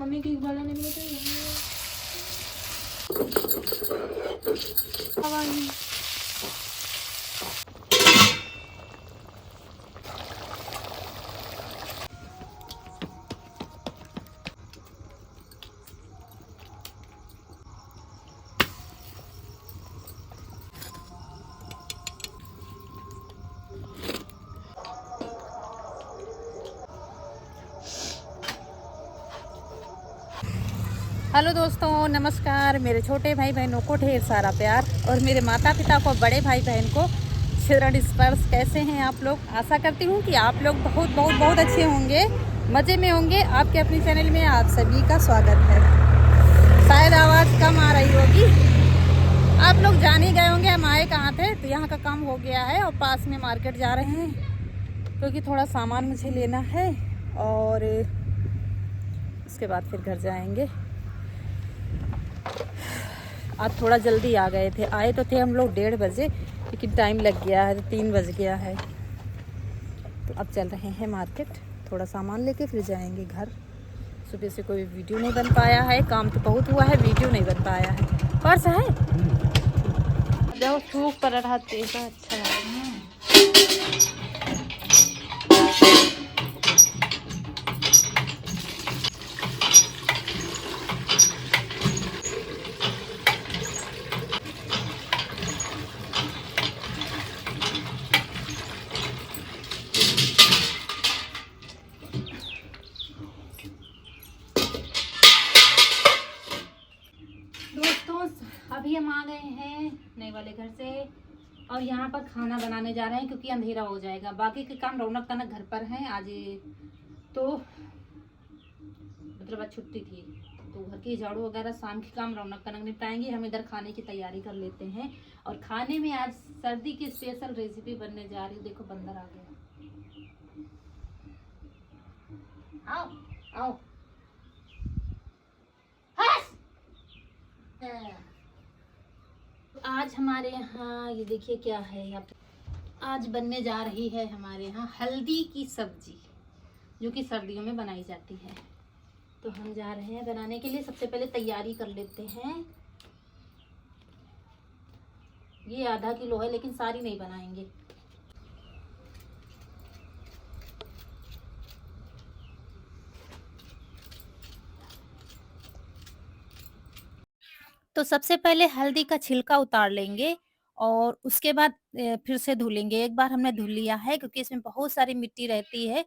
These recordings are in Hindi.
मम्मी की वाला नहीं मिला तो हेलो दोस्तों, नमस्कार। मेरे छोटे भाई बहनों को ढेर सारा प्यार और मेरे माता पिता को, बड़े भाई बहन को चरण स्पर्श। कैसे हैं आप लोग? आशा करती हूँ कि आप लोग बहुत बहुत बहुत अच्छे होंगे, मज़े में होंगे। आपके अपने चैनल में आप सभी का स्वागत है। शायद आवाज़ कम आ रही होगी। आप लोग जान ही गए होंगे हम आए कहाँ थे। तो यहाँ का काम हो गया है और पास में मार्केट जा रहे हैं क्योंकि थोड़ा सामान मुझे लेना है और उसके बाद फिर घर जाएंगे। आज थोड़ा जल्दी आ गए थे। आए तो थे हम लोग 1:30 बजे, लेकिन टाइम लग गया है, 3 बज गया है। तो अब चल रहे हैं मार्केट, थोड़ा सामान लेके फिर जाएंगे घर। सुबह से कोई वीडियो नहीं बन पाया है, काम तो बहुत हुआ है, वीडियो नहीं बन पाया है। पर्स है जब सूख पर रहते तो अच्छा लगा। दोस्तों, अभी हम आ गए हैं नए वाले घर से और यहाँ पर खाना बनाने जा रहे हैं क्योंकि अंधेरा हो जाएगा। बाकी के काम रौनक तनक घर पर हैं। आज तो मतलब आज छुट्टी थी तो घर की झाड़ू वगैरह, शाम के काम रौनक तनक निपटाएंगे। हम इधर खाने की तैयारी कर लेते हैं। और खाने में आज सर्दी की स्पेशल रेसिपी बनने जा रही है। देखो बंदर आ गया। आओ आओ। तो आज हमारे यहाँ ये देखिए क्या है। यहाँ आज बनने जा रही है हमारे यहाँ हल्दी की सब्जी, जो कि सर्दियों में बनाई जाती है। तो हम जा रहे हैं बनाने के लिए। सबसे पहले तैयारी कर लेते हैं। ये आधा किलो है, लेकिन सारी नहीं बनाएंगे। तो सबसे पहले हल्दी का छिलका उतार लेंगे और उसके बाद फिर से धुलेंगे। एक बार हमने धुल लिया है क्योंकि इसमें बहुत सारी मिट्टी रहती है।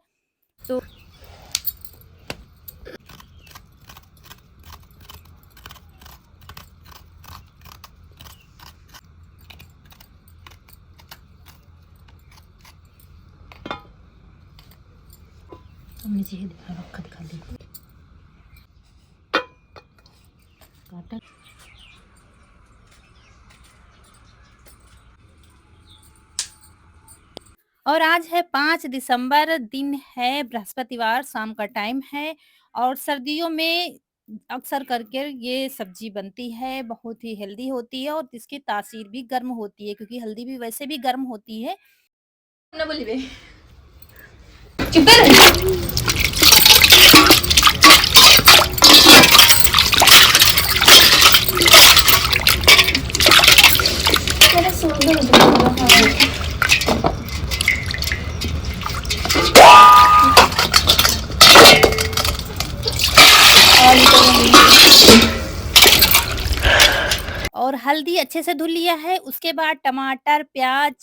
तो नीचे दिखा रखा दिखा दी काटा। और आज है 5 दिसंबर, दिन है बृहस्पतिवार, शाम का टाइम है। और सर्दियों में अक्सर करके ये सब्जी बनती है, बहुत ही हेल्दी होती है और इसकी तासीर भी गर्म होती है क्योंकि हल्दी भी वैसे भी गर्म होती है। ना बोलिए चुप कर। और हल्दी अच्छे से धुल लिया है। उसके बाद टमाटर, प्याज,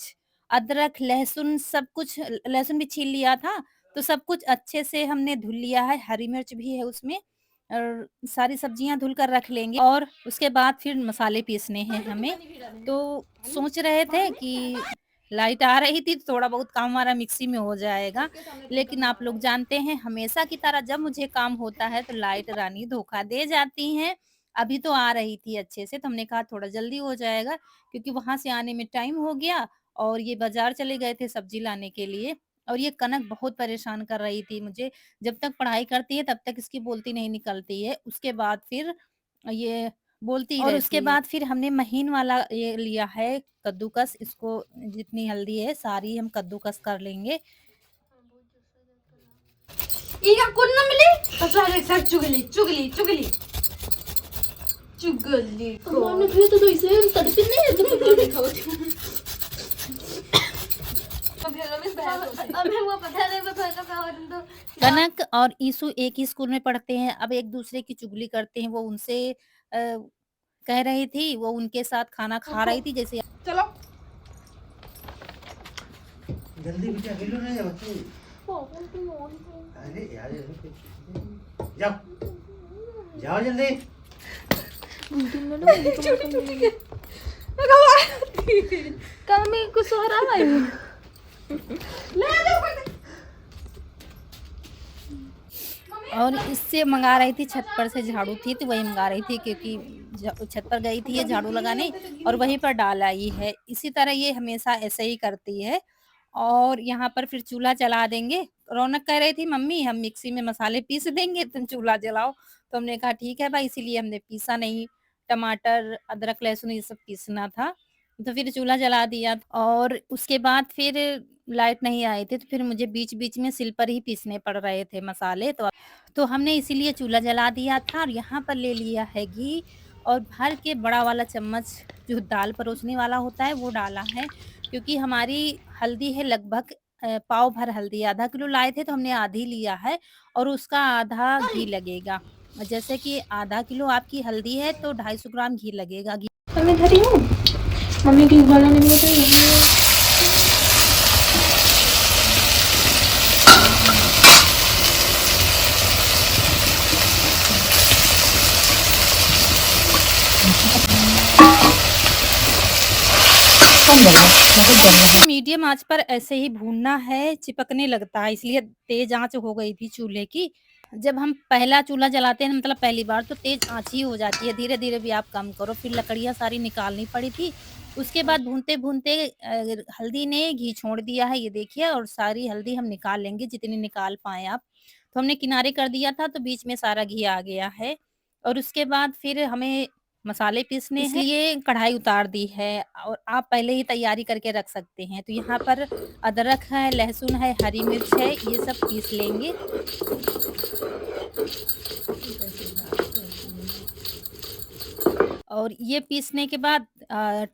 अदरक, लहसुन सब कुछ, लहसुन भी छील लिया था। तो सब कुछ अच्छे से हमने धुल लिया है। हरी मिर्च भी है उसमें और सारी सब्जियां धुल कर रख लेंगे। और उसके बाद फिर मसाले पीसने हैं हमें। तो सोच रहे थे कि लाइट आ रही थी तो थोड़ा बहुत काम हमारा मिक्सी में हो जाएगा, लेकिन आप लोग जानते हैं हमेशा की तरह जब मुझे काम होता है तो लाइट रानी धोखा दे जाती हैं। अभी तो आ रही थी अच्छे से, तो हमने कहा थोड़ा जल्दी हो जाएगा क्योंकि वहां से आने में टाइम हो गया। और ये बाजार चले गए थे सब्जी लाने के लिए। और ये कनक बहुत परेशान कर रही थी मुझे। जब तक पढ़ाई करती है तब तक इसकी बोलती नहीं निकलती है, उसके बाद फिर ये बोलती और उसके बाद फिर हमने महीन वाला ये लिया है कद्दूकस। इसको जितनी हल्दी है सारी हम कद्दूकस कर लेंगे। इका कुन न मिली तो सारे सब चुगली चुगली चुगली चुगली को हमने फिर तो इसे तड़पी नहीं है तो नहीं खाओ अबे वो पता नहीं मैं तो खाओ तो कनक और ईसु एक ही स्कूल में पढ़ते हैं, अब एक दूसरे की चुगली करते हैं। वो उनसे कह रही थी, वो उनके साथ खाना खा रही थी जैसे। चलो जल्दी बेटा खेलो ना या बच्चे। अरे यार जाओ जाओ जल्दी। कमी कुछ हो रहा है और इससे मंगा रही थी, छत पर से झाड़ू थी तो वही मंगा रही थी, क्योंकि छत पर गई थी ये झाड़ू लगाने और वहीं पर डाल आई है। इसी तरह ये हमेशा ऐसे ही करती है। और यहाँ पर फिर चूल्हा जला देंगे। रौनक कह रही थी मम्मी हम मिक्सी में मसाले पीस देंगे, तुम चूल्हा जलाओ। तो हमने कहा ठीक है भाई, इसीलिए हमने पीसा नहीं। टमाटर अदरक लहसुन ये सब पीसना था, तो फिर चूल्हा जला दिया। और उसके बाद फिर लाइट नहीं आई थी, तो फिर मुझे बीच बीच में सिल पर ही पीसने पड़ रहे थे मसाले। तो हमने इसीलिए चूल्हा जला दिया था। और यहाँ पर ले लिया है घी और भर के बड़ा वाला चम्मच जो दाल परोसने वाला होता है वो डाला है, क्योंकि हमारी हल्दी है लगभग पाव भर हल्दी। आधा किलो लाए थे तो हमने आधी लिया है और उसका आधा घी लगेगा। जैसे कि आधा किलो आपकी हल्दी है तो 250 ग्राम घी लगेगा। घी मैं धरी हूँ मम्मी की उबाला नहीं मुझे मीडियम आंच पर ऐसे ही भूनना है, चिपकने लगता है इसलिए तेज आंच हो गई थी चूल्हे की। जब हम पहला चूल्हा जलाते हैं मतलब पहली बार, तो तेज आंच ही हो जाती है, धीरे धीरे भी आप कम करो। फिर लकड़ियां सारी निकालनी पड़ी थी। उसके बाद भूनते भूनते हल्दी ने घी छोड़ दिया है, ये देखिए। और सारी हल्दी हम निकाल लेंगे जितनी निकाल पाए आप। तो हमने किनारे कर दिया था तो बीच में सारा घी आ गया है। और उसके बाद फिर हमें मसाले पीसने हैं, इसलिए कढ़ाई उतार दी है और आप पहले ही तैयारी करके रख सकते हैं। तो यहाँ पर अदरक है, लहसुन है, हरी मिर्च है, ये सब पीस लेंगे। और ये पीसने के बाद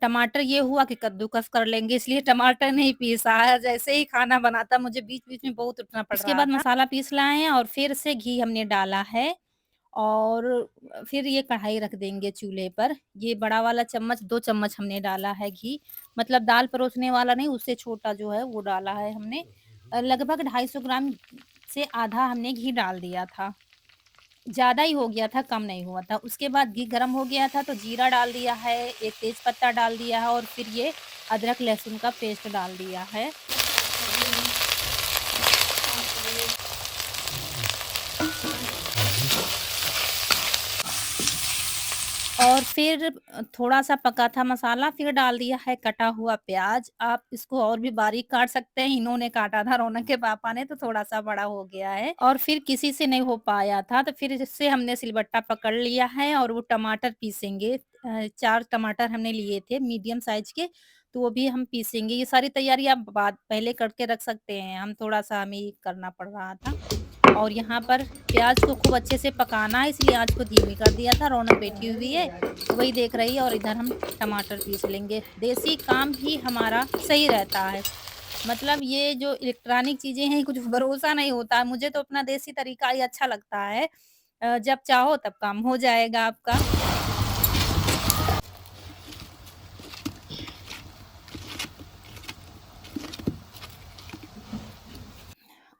टमाटर ये हुआ कि कद्दूकस कर लेंगे, इसलिए टमाटर नहीं पीसा है। जैसे ही खाना बनाता मुझे बीच-बीच में बहुत उठना पड़ रहा था। इसके बाद मसाला पीस लाए हैं और फिर से घी हमने डाला है और फिर ये कढ़ाई रख देंगे चूल्हे पर। ये बड़ा वाला चम्मच 2 चम्मच हमने डाला है घी, मतलब दाल परोसने वाला नहीं, उससे छोटा जो है वो डाला है हमने। लगभग 250 ग्राम से आधा हमने घी डाल दिया था। ज़्यादा ही हो गया था, कम नहीं हुआ था। उसके बाद घी गरम हो गया था तो जीरा डाल दिया है, एक तेज पत्ता डाल दिया है और फिर ये अदरक लहसुन का पेस्ट डाल दिया है। और फिर थोड़ा-सा पका था मसाला, फिर डाल दिया है कटा हुआ प्याज़। आप इसको और भी बारीक काट सकते हैं, इन्होंने काटा था रौनक के पापा ने, तो थोड़ा-सा बड़ा हो गया है। और फिर किसी से नहीं हो पाया था, तो फिर इससे हमने सिलबट्टा पकड़ लिया है और वो टमाटर पीसेंगे। 4 टमाटर हमने लिए थे मीडियम साइज़ के, तो वो भी हम पीसेंगे। ये सारी तैयारी आप बाद पहले करके रख सकते हैं, हम थोड़ा-सा हमें करना पड़ रहा था। और यहाँ पर प्याज़ को खूब अच्छे से पकाना है, इसलिए आँच को धीमी कर दिया था। रौनक बैठी हुई है, वही देख रही है और इधर हम टमाटर पीस लेंगे। देसी काम ही हमारा सही रहता है। मतलब ये जो इलेक्ट्रॉनिक चीज़ें हैं, कुछ भरोसा नहीं होता है। मुझे तो अपना देसी तरीका ही अच्छा लगता है। जब चाहो तब काम हो जाएगा आपका।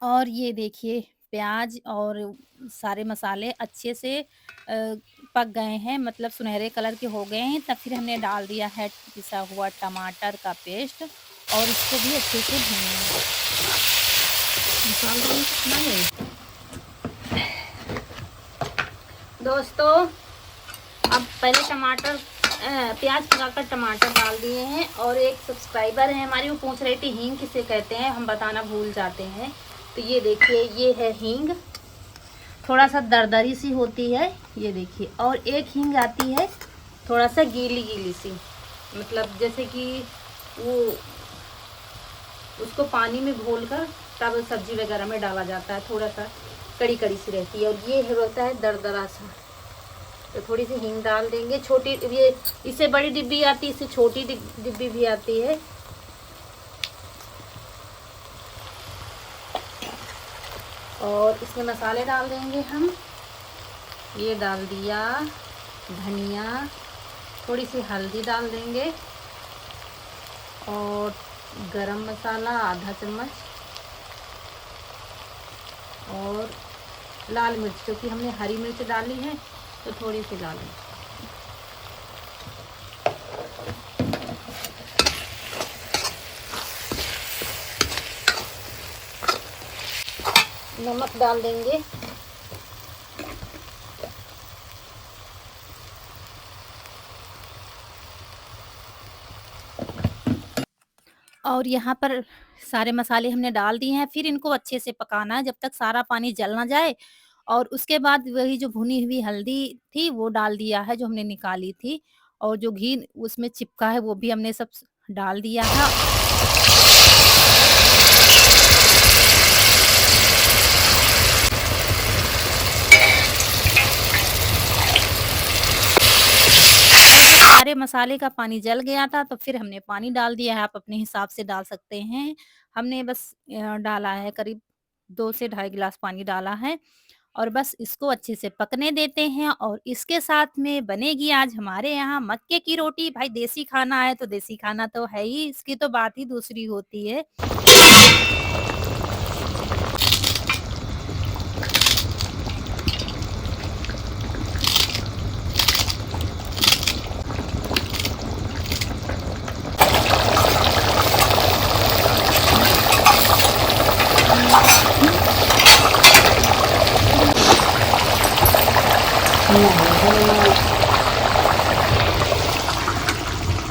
और ये देखिए प्याज़ और सारे मसाले अच्छे से पक गए हैं, मतलब सुनहरे कलर के हो गए हैं। तब फिर हमने डाल दिया है पिसा हुआ टमाटर का पेस्ट और इसको भी अच्छे से भूनेंगे। मसाला भी कितना है दोस्तों। अब पहले टमाटर प्याज पकाकर टमाटर डाल दिए हैं। और एक सब्सक्राइबर है हमारी, वो पूछ रही थी हींग किसे कहते हैं, हम बताना भूल जाते हैं। तो ये देखिए ये है हींग, थोड़ा सा दरदरी सी होती है, ये देखिए। और एक हींग आती है थोड़ा सा गीली गीली सी, मतलब जैसे कि वो उसको पानी में घोलकर तब सब्जी वगैरह में डाला जाता है थोड़ा सा। कड़ी कड़ी सी रहती है, और ये होता है दरदरा सा। तो थोड़ी सी हींग डाल देंगे। छोटी ये इससे बड़ी डिब्बी आती है, इससे छोटी डिब्बी भी आती है। और इसमें मसाले डाल देंगे हम। ये डाल दिया धनिया, थोड़ी सी हल्दी डाल देंगे, और गरम मसाला आधा चम्मच, और लाल मिर्च, क्योंकि हमने हरी मिर्च डाली है तो थोड़ी सी लाल मिर्च। नमक डाल देंगे। और यहाँ पर सारे मसाले हमने डाल दिए हैं। फिर इनको अच्छे से पकाना है जब तक सारा पानी जल ना जाए। और उसके बाद वही जो भुनी हुई हल्दी थी वो डाल दिया है जो हमने निकाली थी, और जो घी उसमें चिपका है वो भी हमने सब डाल दिया है। सारे मसाले का पानी जल गया था तो फिर हमने पानी डाल दिया है, आप अपने हिसाब से डाल सकते हैं। हमने बस डाला है करीब 2 से ढाई गिलास पानी डाला है, और बस इसको अच्छे से पकने देते हैं। और इसके साथ में बनेगी आज हमारे यहाँ मक्के की रोटी। भाई देसी खाना है तो देसी खाना तो है ही, इसकी तो बात ही दूसरी होती है।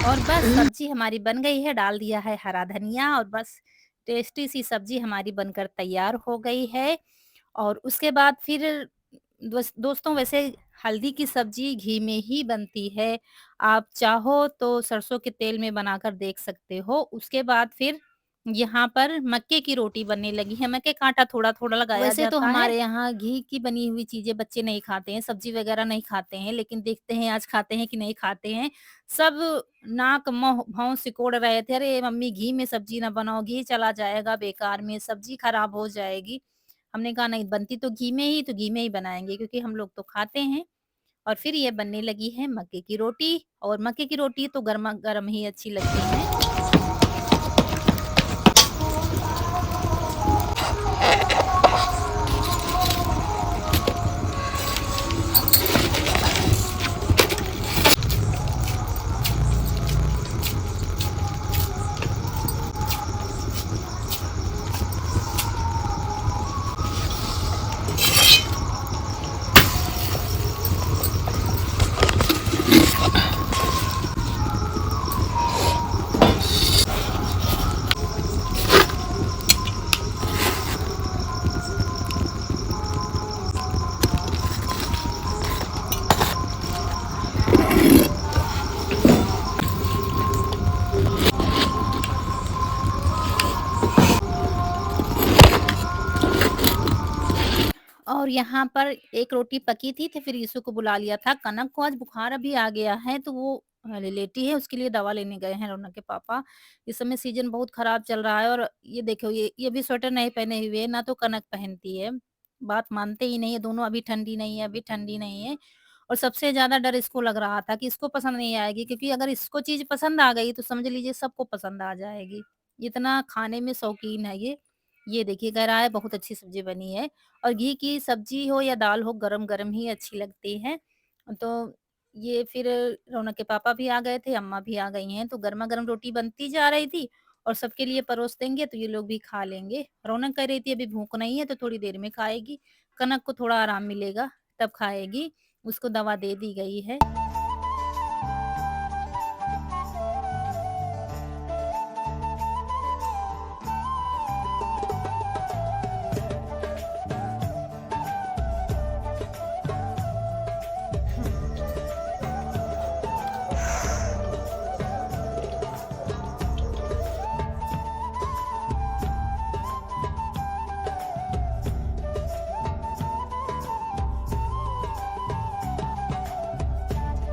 और बस सब्जी हमारी बन गई है, डाल दिया है हरा धनिया, और बस टेस्टी सी सब्जी हमारी बनकर तैयार हो गई है। और उसके बाद फिर दोस्तों वैसे हल्दी की सब्जी घी में ही बनती है। आप चाहो तो सरसों के तेल में बनाकर देख सकते हो। उसके बाद फिर यहाँ पर मक्के की रोटी बनने लगी है। मक्के का आटा थोड़ा-थोड़ा लगाया वैसे तो जाता है। हमारे यहाँ घी की बनी हुई चीज़ें बच्चे नहीं खाते हैं, सब्जी वगैरह नहीं खाते हैं, लेकिन देखते हैं आज खाते हैं कि नहीं खाते हैं। सब नाक मुँह भौं सिकोड़ रहे थे, "अरे मम्मी घी में सब्जी ना बनाओ, घी चला जाएगा बेकार में, सब्जी खराब हो जाएगी।" हमने कहा नहीं बनती तो घी में ही, तो घी में ही बनाएँगे क्योंकि हम लोग तो खाते हैं। और फिर ये बनने लगी है मक्के की रोटी, और मक्के की रोटी तो गरमा-गरम ही अच्छी लगती है। और यहाँ पर एक रोटी पकी थी तो फिर यीशु को बुला लिया था। कनक को आज बुखार अभी आ गया है तो वो लेटी है, उसके लिए दवा लेने गए हैं रौनक के पापा। इस समय सीज़न बहुत खराब चल रहा है, और ये देखो ये भी स्वेटर नहीं पहने हुए है, ना तो कनक पहनती है। बात मानते ही नहीं है दोनों, अभी ठंडी नहीं है, अभी ठंडी नहीं है। और सबसे ज़्यादा डर इसको लग रहा था कि इसको पसंद नहीं आएगी, क्योंकि अगर इसको चीज़ पसंद आ गई तो समझ लीजिए सबको पसंद आ जाएगी। इतना खाने में शौकीन है ये। ये देखिए कह रहा है बहुत अच्छी सब्ज़ी बनी है। और घी की सब्ज़ी हो या दाल हो गरम-गरम ही अच्छी लगती है। तो ये फिर रौनक के पापा भी आ गए थे, अम्मा भी आ गई हैं, तो गरमा-गरम रोटी बनती जा रही थी और सबके लिए परोस देंगे तो ये लोग भी खा लेंगे। रौनक कह रही थी अभी भूख नहीं है तो थोड़ी देर में खाएगी, कनक को थोड़ा आराम मिलेगा तब खाएगी, उसको दवा दे दी गई है।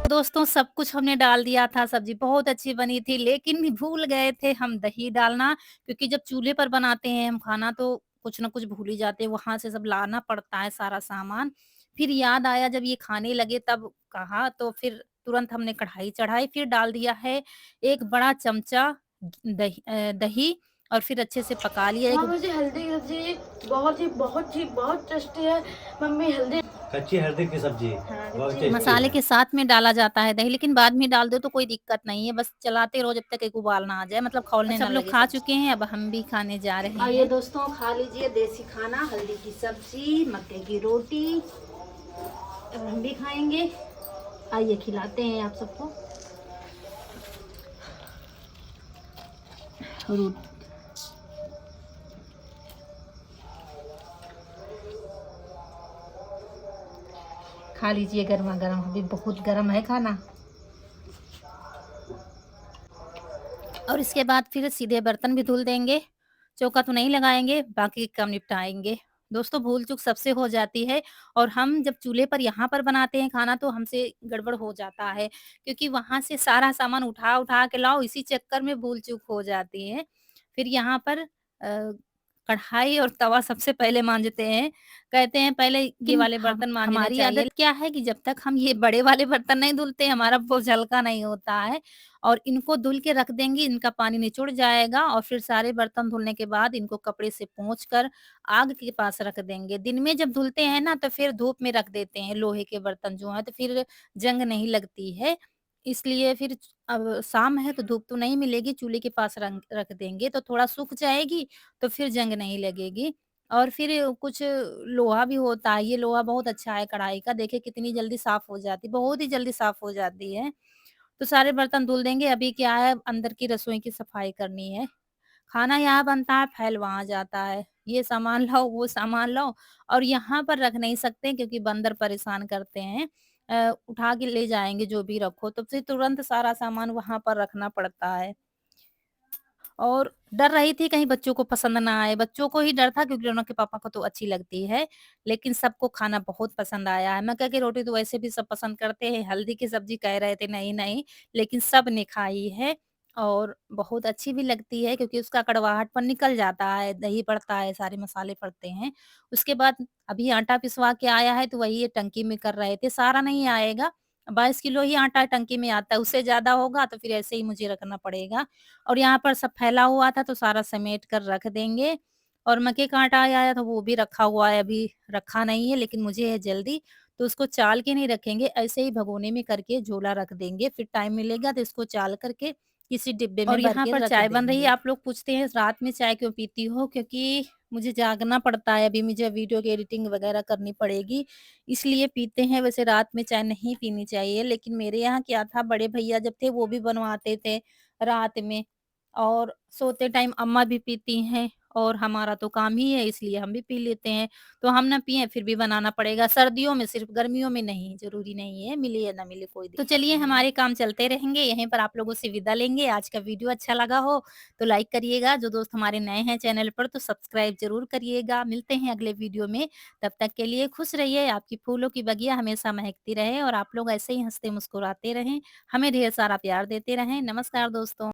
दोस्तों सब कुछ हमने डाल दिया था, सब्ज़ी बहुत अच्छी बनी थी, लेकिन भूल गए थे हम दही डालना, क्योंकि जब चूल्हे पर बनाते हैं हम खाना तो कुछ न कुछ भूल ही जाते हैं, वहाँ से सब लाना पड़ता है सारा सामान। फिर याद आया जब ये खाने लगे तब कहा, तो फिर तुरंत हमने कढ़ाई चढ़ाई, फिर डाल दिया है 1 बड़ा चमचा दही और फिर अच्छे से पका लिया। एक हाँ, मुझे हल्दी की सब्जी बहुत टेस्टी है। मम्मी हल्दी कच्ची हल्दी की सब्जी हाँ, बहुत कच्ची टेस्टी मसाले है। के साथ में डाला जाता है दही, लेकिन बाद में डाल दो तो कोई दिक्कत नहीं है, बस चलाते रहो जब तक एक उबाल ना आ जाए, मतलब खौलने सब ना लोग लगे खा सब्ज़ी। चुके हैं, अब हम भी खाने जा रहे आइए हैं। दोस्तों, खा लीजिए देसी खाना, हल्दी की सब्जी, मक्के की रोटी। अब हम भी खाएंगे। आइए खिलाते हैं आप सबको। रो- खा लीजिए गर्मा गर्म, अभी बहुत गर्म है खाना। और इसके बाद फिर सीधे बर्तन भी धुल देंगे, चौका तो नहीं लगाएँगे, बाकी काम निपटाएँगे। दोस्तों भूल-चूक सबसे हो जाती है, और हम जब चूल्हे पर यहाँ पर बनाते हैं खाना तो हमसे गड़बड़ हो जाता है, क्योंकि वहाँ से सारा सामान उठा-उठा के लाओ, इसी चक्कर में भूल-चूक हो जाती है। फिर यहाँ पर कढ़ाई और तवा सबसे पहले मांजते हैं, कहते हैं पहले ये वाले बर्तन मांजना हमारी चाहिए। आदत क्या है कि जब तक हम ये बड़े वाले बर्तन नहीं धुलते, हमारा बोझ हल्का नहीं होता है। और इनको धुल के रख देंगी, इनका पानी निचुड़ जाएगा और फिर सारे बर्तन धुलने के बाद इनको कपड़े से पोंछ कर आग के पास रख देंगे। दिन में जब धुलते हैं ना तो फिर धूप में रख देते हैं लोहे के बर्तन जो हैं, तो फिर जंग नहीं लगती है। इसलिए फिर अब शाम है तो धूप तो नहीं मिलेगी, चूल्हे के पास रंग रख देंगे तो थोड़ा सूख जाएगी, तो फिर जंग नहीं लगेगी। और फिर कुछ लोहा भी होता है, ये लोहा बहुत अच्छा है कढ़ाई का, देखिए कितनी जल्दी साफ हो जाती है, बहुत ही जल्दी साफ हो जाती है। तो सारे बर्तन धुल देंगे, अभी क्या है अंदर की रसोई की सफाई करनी है। खाना यहाँ बनता है, फैल वहाँ जाता है। ये सामान लाओ, वो सामान लाओ, और यहाँ पर रख नहीं सकते क्योंकि बंदर परेशान करते हैं। उठा के ले जाएँगे जो भी रखो, तो फिर तुरंत सारा सामान वहाँ पर रखना पड़ता है। और डर रही थी कहीं बच्चों को पसंद ना आए, बच्चों को ही डर था क्योंकि उनके पापा को तो अच्छी लगती है, लेकिन सबको खाना बहुत पसंद आया है। मक्का की रोटी तो वैसे भी सब पसंद करते हैं, हल्दी की सब्ज़ी कह रहे थे नहीं-नहीं, लेकिन सबने खाई है और बहुत अच्छी भी लगती है क्योंकि उसका कड़वाहटपन निकल जाता है, दही पड़ता है, सारे मसाले पड़ते हैं। उसके बाद अभी आटा पिसवा के आया है तो वही ये टंकी में कर रहे थे, सारा नहीं आएगा, 22 किलो ही आटा टंकी में आता है, उससे ज़्यादा होगा तो फिर ऐसे ही मुझे रखना पड़ेगा। और यहाँ पर सब फैला हुआ था तो सारा समेट कर रख देंगे। और मक्के का आटा आया था वो भी रखा हुआ है, अभी रखा नहीं है लेकिन मुझे है जल्दी, तो उसको चाल के नहीं रखेंगे, ऐसे ही भगोने में करके झोला रख देंगे, फिर टाइम मिलेगा तो इसको चाल करके किसी डिब्बे में और भर यहाँ के पर रख चाय बन रही है, देंगे। आप लोग पूछते हैं रात में चाय क्यों पीती हो? क्योंकि मुझे जागना पड़ता है, अभी मुझे वीडियो की एडिटिंग वगैरह करनी पड़ेगी, इसलिए पीते हैं। वैसे रात में चाय नहीं पीनी चाहिए, लेकिन मेरे यहाँ क्या था, बड़े भैया जब थे वो भी बनवाते थे रात में। और सोते टाइम अम्मा भी पीती हैं और हमारा तो काम ही है इसलिए हम भी पी लेते हैं। तो हम ना पिएँ फिर भी बनाना पड़ेगा, सर्दियों में सिर्फ़, गर्मियों में नहीं, ज़रूरी नहीं है, मिले या ना मिले कोई तो दिक्कत चलिए नहीं है। हमारे काम चलते रहेंगे, यहीं पर आप लोगों से विदा लेंगे। आज का वीडियो अच्छा लगा हो तो लाइक करिएगा, जो दोस्त हमारे नए हैं चैनल पर तो सब्सक्राइब ज़रूर करिएगा। मिलते हैं अगले वीडियो में, तब तक के लिए खुश रहिए, आपकी फूलों की बगिया हमेशा महकती रहे और आप लोग ऐसे ही हँसते मुस्कुराते रहें, हमें ढेर सारा प्यार देते रहें। नमस्कार दोस्तों।